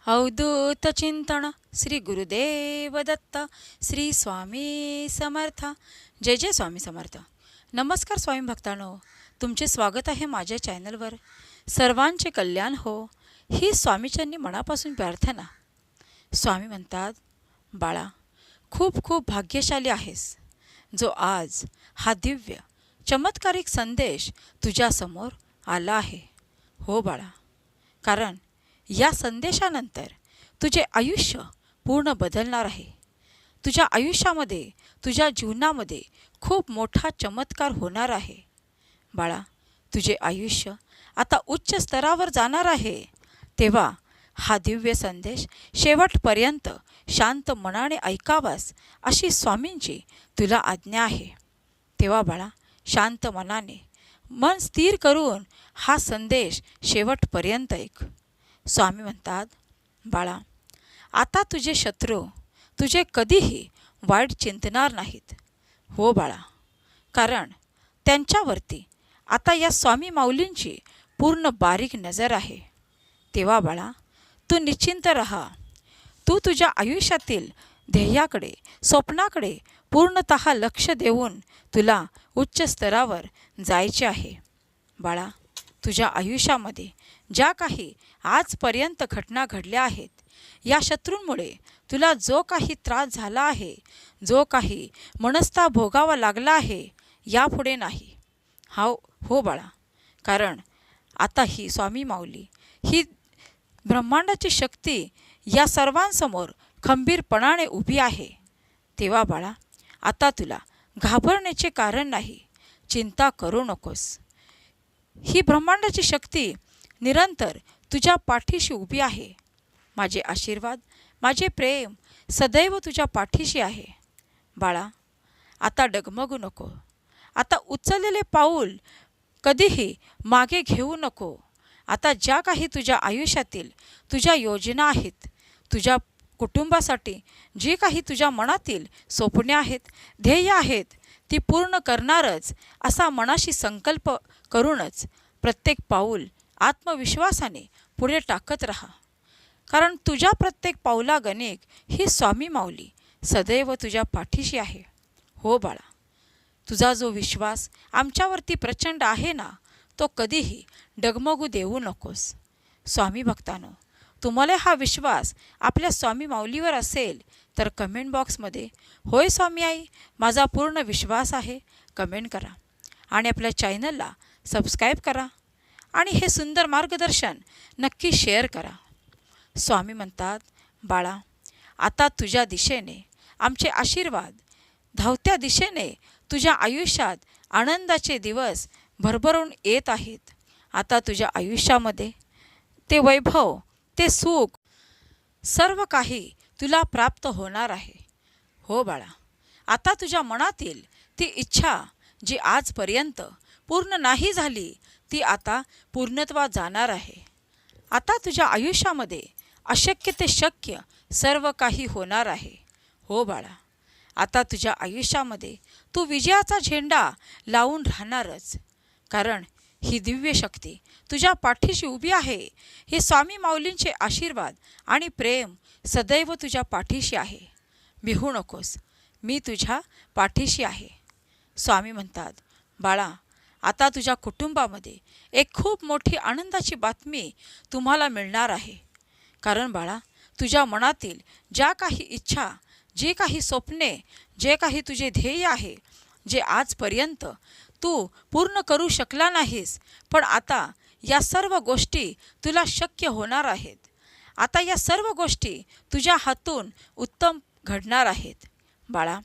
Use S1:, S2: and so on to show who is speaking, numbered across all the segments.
S1: अवधूत चिंतन श्री गुरुदेव दत्त श्री स्वामी समर्थ. जय जय स्वामी समर्थ. नमस्कार स्वामी भक्तांनो, तुमचे स्वागत आहे माझ्या चॅनलवर. सर्वांचे कल्याण हो ही स्वामीच्यांनी मनापासून प्रार्थना. स्वामी म्हणतात, बाळा, खूप खूप भाग्यशाली आहेस जो आज हा दिव्य चमत्कारिक संदेश तुझ्यासमोर आला आहे. हो बाळा, कारण या संदेशानंतर तुझे आयुष्य पूर्ण बदलणार आहे. तुझ्या आयुष्यामध्ये, तुझ्या जीवनामध्ये खूप मोठा चमत्कार होणार आहे. बाळा, तुझे आयुष्य आता उच्च स्तरावर जाणार आहे. तेव्हा हा दिव्य संदेश शेवटपर्यंत शांत मनाने ऐकावास अशी स्वामींची तुला आज्ञा आहे. तेव्हा बाळा, शांत मनाने मन स्थिर करून हा संदेश शेवटपर्यंत ऐक. स्वामी म्हणतात, बाळा, आता तुझे शत्रू तुझे कधीही वाईट चिंतणार नाहीत. हो बाळा, कारण त्यांच्यावरती आता या स्वामी माऊलींची पूर्ण बारीक नजर आहे. तेव्हा बाळा, तू निश्चिंत रहा. तू तुझ्या आयुष्यातील ध्येयाकडे, स्वप्नाकडे पूर्णतः लक्ष देऊन तुला उच्च स्तरावर जायचे आहे. बाळा, तुझ्या आयुष्यामध्ये ज्या काही आजपर्यंत घटना घडल्या आहेत, या शत्रूंमुळे तुला जो काही त्रास झाला आहे, जो काही मनस्ताप भोगावा लागला आहे, यापुढे नाही. हो बाळा, कारण आता ही स्वामी माऊली, ही ब्रह्मांडाची शक्ती या सर्वांसमोर खंबीरपणाने उभी आहे. तेव्हा बाळा, आता तुला घाबरण्याचे कारण नाही. चिंता करू नकोस. ही ब्रह्मांडाची शक्ती निरंतर तुझ्या पाठीशी उभी आहे. माझे आशीर्वाद, माझे प्रेम सदैव तुझ्या पाठीशी आहे. बाळा, आता डगमगू नको. आता उचललेले पाऊल कधीही मागे घेऊ नको. आता ज्या काही तुझ्या आयुष्यातील तुझ्या योजना आहेत, तुझ्या कुटुंबासाठी जी काही तुझ्या मनातील स्वप्ने आहेत, ध्येय आहेत, ती पूर्ण करणारच असा मनाशी संकल्प करूनच प्रत्येक पाऊल आत्मविश्वासाने पुढे टाकत राहा. कारण तुझ्या प्रत्येक पाऊलागणिक ही स्वामी माऊली सदैव तुझ्या पाठीशी आहे. हो बाळा, तुझा जो विश्वास आमच्यावरती प्रचंड आहे ना, तो कधीही डगमगू देऊ नकोस. स्वामी भक्तांनो, तुम्हाला हा विश्वास आपल्या स्वामी माऊलीवर असेल तर कमेंट बॉक्समध्ये होय स्वामी आई, माझा पूर्ण विश्वास आहे कमेंट करा. आणि आपल्या चॅनलला सबस्क्राईब करा आणि हे सुंदर मार्गदर्शन नक्की शेअर करा. स्वामी म्हणतात, बाळा, आता तुझ्या दिशेने आमचे आशीर्वाद, धावत्या दिशेने तुझ्या आयुष्यात आनंदाचे दिवस भरभरून येत आहेत. आता तुझ्या आयुष्यामध्ये ते वैभव, ते सुख, सर्व काही तुला प्राप्त होणार आहे. हो बाळा, आता तुझ्या मनातील ती इच्छा जी आजपर्यंत पूर्ण नाही झाली, ती आता पूर्णत्वात जाणार आहे. आता तुझ्या आयुष्यामध्ये अशक्य ते शक्य सर्व काही होणार आहे. हो बाळा, आता तुझ्या आयुष्यामध्ये तू विजयाचा झेंडा लावून राहणारच. कारण ही दिव्य शक्ती तुझ्या पाठीशी उभी आहे. हे स्वामी माऊलींचे आशीर्वाद आणि प्रेम सदैव तुझ्या पाठीशी आहे. भिवू नकोस, मी तुझ्या पाठीशी आहे. स्वामी म्हणतात, बाळा, आता तुझ्या कुटुंबामध्ये एक खूप मोठी आनंदाची बातमी तुम्हाला मिळणार आहे. कारण बाळा, तुझ्या मनातील ज्या काही इच्छा, जे काही स्वप्ने, जे काही तुझे ध्येय आहे, जे आजपर्यंत तू पूर्ण करू शकला नाहीस, पण आता या सर्व गोष्टी तुला शक्य होणार आहेत. आता या सर्व गोष्टी तुझ्या हातून उत्तम घडणार आहेत. बाळा,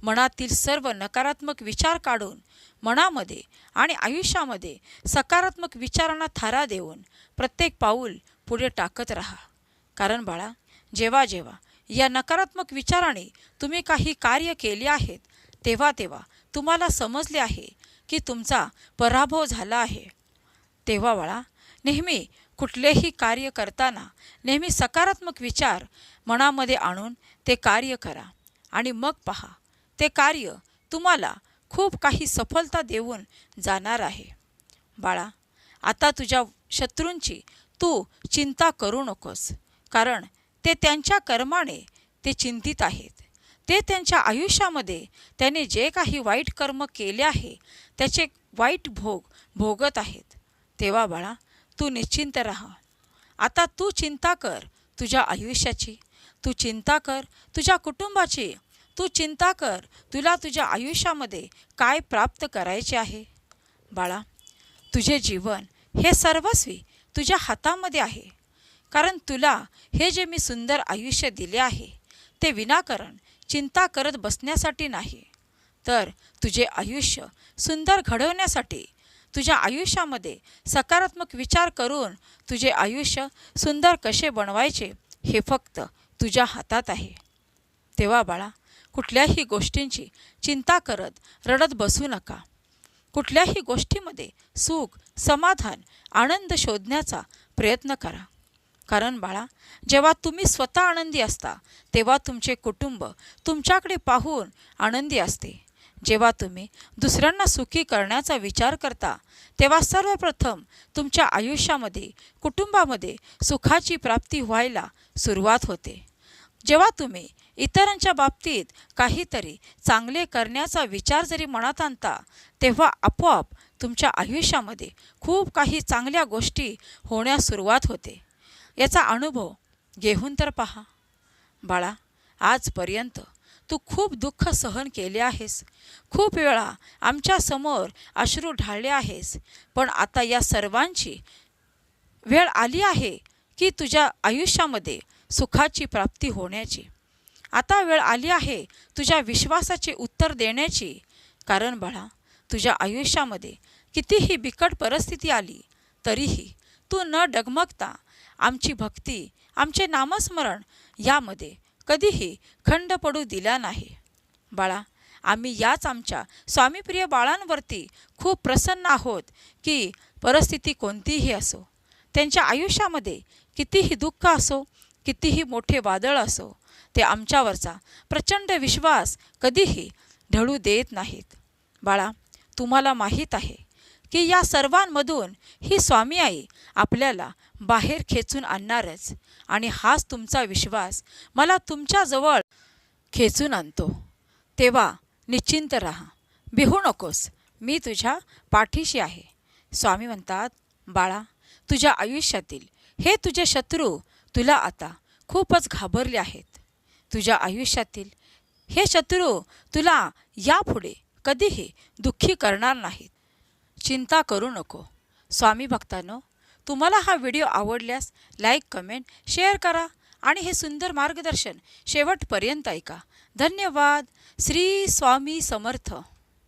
S1: मनातील सर्व नकारात्मक विचार काढून मनामध्ये आणि आयुष्यामध्ये सकारात्मक विचारांना थारा देऊन प्रत्येक पाऊल पुढे टाकत राहा. कारण बाळा, जेव्हा जेव्हा या नकारात्मक विचाराने तुम्ही काही कार्य केले आहेत, तेव्हा तेव्हा तुम्हाला समजले आहे की तुमचा पराभव झाला आहे. तेव्हा बाळा, नेहमी कुठलेही कार्य करताना नेहमी सकारात्मक विचार मनामध्ये आणून ते कार्य करा आणि मग पहा, ते कार्य तुम्हाला खूप काही सफलता देऊन जाणार आहे. बाळा, आता तुझ्या शत्रूंची तू चिंता करू नकोस. कारण ते त्यांच्या कर्माने ते चिंतित आहेत. ते त्यांच्या आयुष्यामध्ये त्यांनी जे काही वाईट कर्म केले आहे त्याचे वाईट भोग भोगत आहेत. तेव्हा बाळा, तू निश्चिंत राहा. आता तू चिंता कर तुझ्या आयुष्याची, तू चिंता कर तुझ्या कुटुंबाची, तू चिंता कर तुला तुझ्या आयुष्यामध्ये काय प्राप्त करायचे आहे. बाळा, तुझे जीवन हे सर्वस्वी तुझ्या हातामध्ये आहे. कारण तुला हे जे मी सुंदर आयुष्य दिले आहे ते विनाकारण चिंता करत बसण्यासाठी नाही, तर तुझे आयुष्य सुंदर घडवण्यासाठी, तुझ्या आयुष्यामध्ये सकारात्मक विचार करून तुझे आयुष्य सुंदर कसे बनवायचे हे फक्त तुझ्या हातात आहे. तेव्हा बाळा, कुठल्याही गोष्टींची चिंता करत रडत बसू नका. कुठल्याही गोष्टीमध्ये सुख, समाधान, आनंद शोधण्याचा प्रयत्न करा. कारण बाळा, जेव्हा तुम्ही स्वतः आनंदी असता तेव्हा तुमचे कुटुंब तुमच्याकडे पाहून आनंदी असते. जेव्हा तुम्ही दुसऱ्यांना सुखी करण्याचा विचार करता तेव्हा सर्वप्रथम तुमच्या आयुष्यामध्ये, कुटुंबामध्ये सुखाची प्राप्ती व्हायला सुरुवात होते. जेव्हा तुम्ही इतरांच्या बाबतीत काहीतरी चांगले करण्याचा विचार जरी मनात आणता तेव्हा आपोआप तुमच्या आयुष्यामध्ये खूप काही चांगल्या गोष्टी होण्यास सुरुवात होते. याचा अनुभव घेऊन तर पहा. बाळा, आजपर्यंत तू खूप दुःख सहन केले आहेस, खूप वेळा आमच्यासमोर अश्रू ढाळले आहेस, पण आता या सर्वांची वेळ आली आहे की तुझ्या आयुष्यामध्ये सुखाची प्राप्ती होण्याची. आता वेळ आली आहे तुझ्या विश्वासाचे उत्तर देण्याची. कारण बाळा, तुझ्या आयुष्यामध्ये कितीही बिकट परिस्थिती आली तरीही तू न डगमगता आमची भक्ती, आमचे नामस्मरण यामध्ये कधीही खंड पडू दिला नाही. बाळा, आम्ही याच आमच्या स्वामीप्रिय बाळांवरती खूप प्रसन्न आहोत की परिस्थिती कोणतीही असो, त्यांच्या आयुष्यामध्ये कितीही दुःख असो, कितीही मोठे वादळ असो, ते आमच्यावरचा प्रचंड विश्वास कधीही ढळू देत नाहीत. बाळा, तुम्हाला माहीत आहे की या सर्वांमधून ही स्वामी आई आपल्याला बाहेर खेचून आणणारच, आणि हाच तुमचा विश्वास मला तुमच्याजवळ खेचून आणतो. तेव्हा निश्चिंत राहा, भिवू नकोस, मी तुझ्या पाठीशी आहे. स्वामी म्हणतात, बाळा, तुझ्या आयुष्यातील हे तुझे शत्रू तुला आता खूपच घाबरले आहेत. तुझ्या आयुष्यातील हे शत्रू तुला यापुढे कधीही दुःखी करणार नाहीत. चिंता करू नको. स्वामी भक्तांनो, तुम्हाला हा व्हिडिओ आवडल्यास लाईक, कमेंट, शेअर करा आणि हे सुंदर मार्गदर्शन शेवटपर्यंत ऐका. धन्यवाद. श्री स्वामी समर्थ.